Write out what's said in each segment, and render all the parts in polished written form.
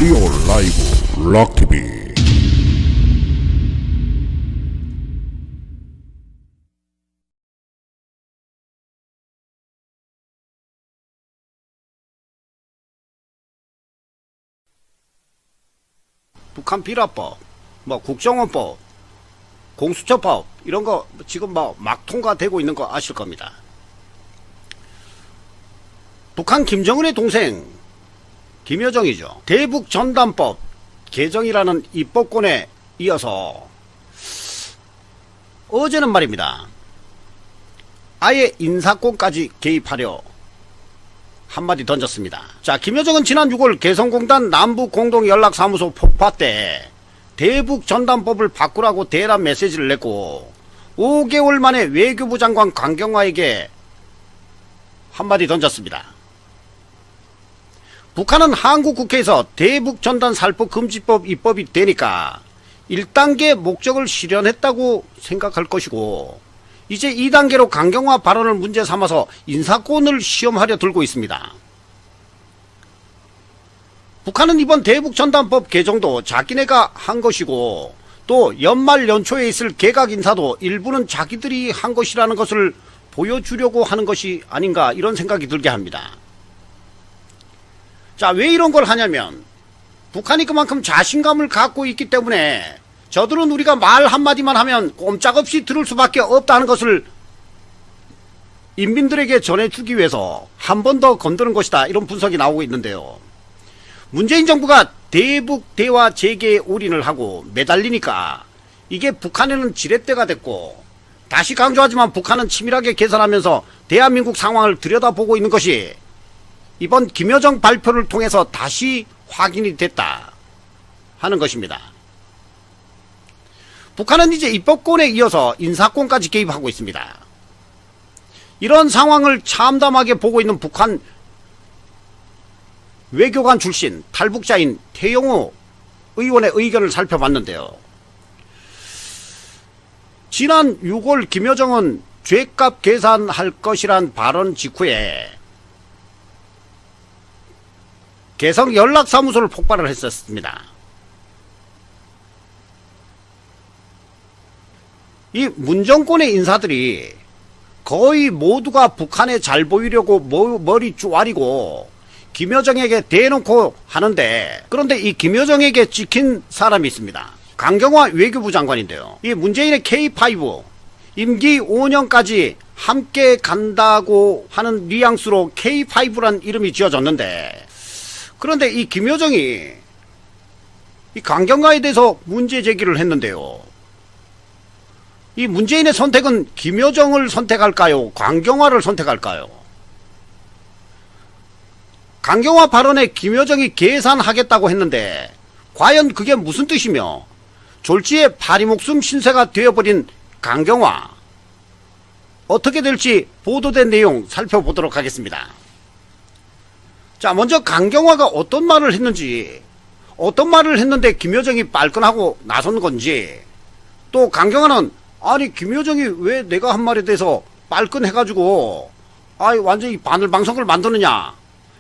라디오 라이브 락TV. 북한 비라법, 국정원법, 공수처법 이런 거 지금 막 통과되고 있는 거 아실 겁니다. 북한 김정은의 동생 김여정이죠. 대북전단법 개정이라는 입법권에 이어서 어제는 말입니다. 아예 인사권까지 개입하려 한마디 던졌습니다. 자, 김여정은 지난 6월 개성공단 남북공동연락사무소 폭파 때 대북전단법을 바꾸라고 대란 메시지를 냈고 5개월 만에 외교부 장관 강경화에게 한마디 던졌습니다. 북한은 한국 국회에서 대북전단살포금지법 입법이 되니까 1단계 목적을 실현했다고 생각할 것이고 이제 2단계로 강경화 발언을 문제 삼아서 인사권을 시험하려 들고 있습니다. 북한은 이번 대북전단법 개정도 자기네가 한 것이고 또 연말 연초에 있을 개각 인사도 일부는 자기들이 한 것이라는 것을 보여주려고 하는 것이 아닌가 이런 생각이 들게 합니다. 자, 왜 이런 걸 하냐면 북한이 그만큼 자신감을 갖고 있기 때문에 저들은 우리가 말 한마디만 하면 꼼짝없이 들을 수밖에 없다는 것을 인민들에게 전해주기 위해서 한 번 더 건드는 것이다 이런 분석이 나오고 있는데요. 문재인 정부가 대북 대화 재개에 올인을 하고 매달리니까 이게 북한에는 지렛대가 됐고 다시 강조하지만 북한은 치밀하게 계산하면서 대한민국 상황을 들여다보고 있는 것이 이번 김여정 발표를 통해서 다시 확인이 됐다 하는 것입니다. 북한은 이제 입법권에 이어서 인사권까지 개입하고 있습니다. 이런 상황을 참담하게 보고 있는 북한 외교관 출신 탈북자인 태영호 의원의 의견을 살펴봤는데요. 지난 6월 김여정은 죗값 계산할 것이란 발언 직후에 개성 연락사무소를 폭발을 했었습니다. 이 문정권의 인사들이 거의 모두가 북한에 잘 보이려고 머리 쪼아리고 김여정에게 대놓고 하는데 그런데 이 김여정에게 찍힌 사람이 있습니다. 강경화 외교부 장관인데요. 이 문재인의 K5 임기 5년까지 함께 간다고 하는 뉘앙스로 K5란 이름이 지어졌는데 그런데 이 김여정이 이 강경화에 대해서 문제 제기를 했는데요. 이 문재인의 선택은 김여정을 선택할까요? 강경화를 선택할까요? 강경화 발언에 김여정이 계산하겠다고 했는데 과연 그게 무슨 뜻이며 졸지에 파리목숨 신세가 되어버린 강경화 어떻게 될지 보도된 내용 살펴보도록 하겠습니다. 자, 먼저 강경화가 어떤 말을 했는지 어떤 말을 했는데 김여정이 발끈하고 나선 건지 또 강경화는 아니 김여정이 왜 내가 한 말에 대해서 발끈해가지고 완전히 바늘방석을 만드느냐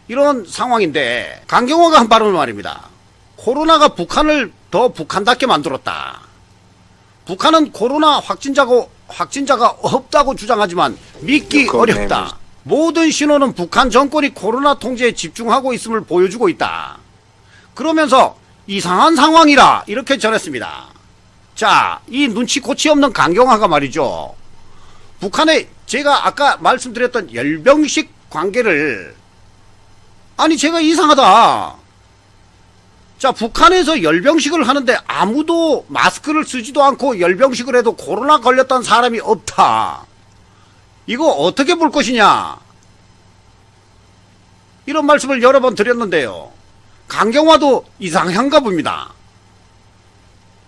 이런 상황인데 강경화가 한 발언은 말입니다. 코로나가 북한을 더 북한답게 만들었다. 북한은 코로나 확진자가 없다고 주장하지만 믿기 어렵다. 모든 신호는 북한 정권이 코로나 통제에 집중하고 있음을 보여주고 있다. 그러면서 이상한 상황이라 이렇게 전했습니다. 자, 이 눈치코치 없는 강경화가 말이죠. 북한의 제가 아까 말씀드렸던 열병식 관계를 아니 제가 이상하다. 자, 북한에서 열병식을 하는데 아무도 마스크를 쓰지도 않고 열병식을 해도 코로나 걸렸던 사람이 없다. 이거 어떻게 볼 것이냐 이런 말씀을 여러 번 드렸는데요. 강경화도 이상한가 봅니다.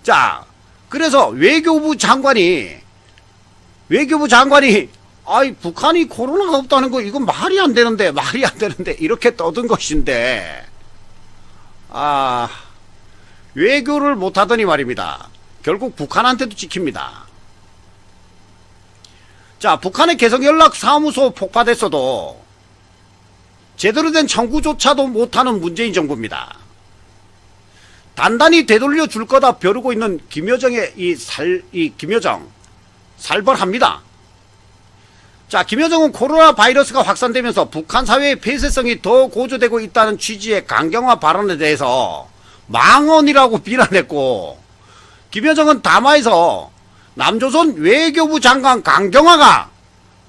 자, 그래서 외교부 장관이 북한이 코로나가 없다는 거 이건 말이 안 되는데 이렇게 떠든 것인데 외교를 못하더니 말입니다. 결국 북한한테도 찍힙니다. 자, 북한의 개성연락사무소 폭파됐어도 제대로 된 청구조차도 못하는 문재인 정부입니다. 단단히 되돌려 줄 거다 벼르고 있는 김여정의 김여정 살벌합니다. 자, 김여정은 코로나 바이러스가 확산되면서 북한 사회의 폐쇄성이 더 고조되고 있다는 취지의 강경화 발언에 대해서 망언이라고 비난했고, 김여정은 담화에서 남조선 외교부 장관 강경화가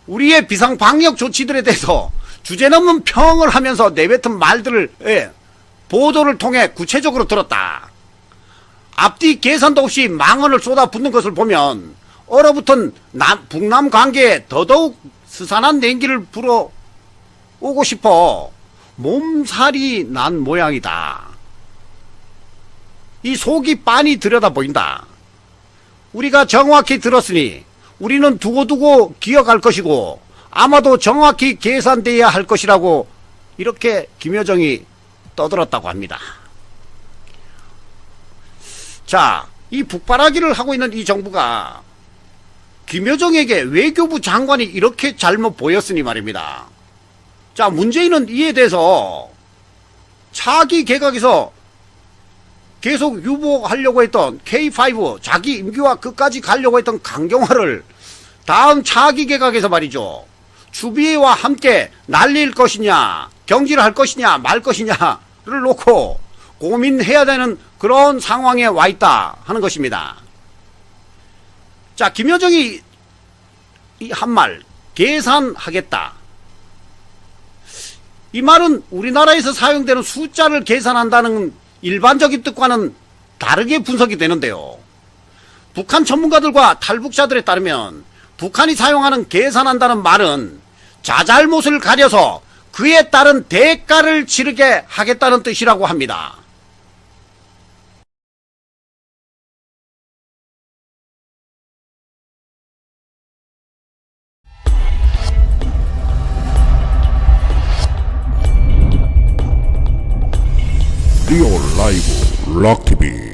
우리의 비상방역 조치들에 대해서 주제넘는 평을 하면서 내뱉은 말들을 보도를 통해 구체적으로 들었다. 앞뒤 계산도 없이 망언을 쏟아붓는 것을 보면 얼어붙은 북남 관계에 더더욱 스산한 냉기를 불어오고 싶어 몸살이 난 모양이다. 이 속이 빤히 들여다 보인다. 우리가 정확히 들었으니 우리는 두고두고 기억할 것이고 아마도 정확히 계산돼야 할 것이라고 이렇게 김여정이 떠들었다고 합니다. 자, 이 북바라기를 하고 있는 이 정부가 김여정에게 외교부 장관이 이렇게 잘못 보였으니 말입니다. 자, 문재인은 이에 대해서 차기 개각에서 계속 유보하려고 했던 K5 자기 임기와 끝까지 가려고 했던 강경화를 다음 차기 개각에서 말이죠, 추비와 함께 날릴 것이냐 경질할 것이냐 말 것이냐를 놓고 고민해야 되는 그런 상황에 와 있다 하는 것입니다. 자, 김여정이 한 말 계산하겠다, 이 말은 우리나라에서 사용되는 숫자를 계산한다는 일반적인 뜻과는 다르게 분석이 되는데요. 북한 전문가들과 탈북자들에 따르면 북한이 사용하는 계산한다는 말은 자잘못을 가려서 그에 따른 대가를 치르게 하겠다는 뜻이라고 합니다. 리얼 라이브 락TV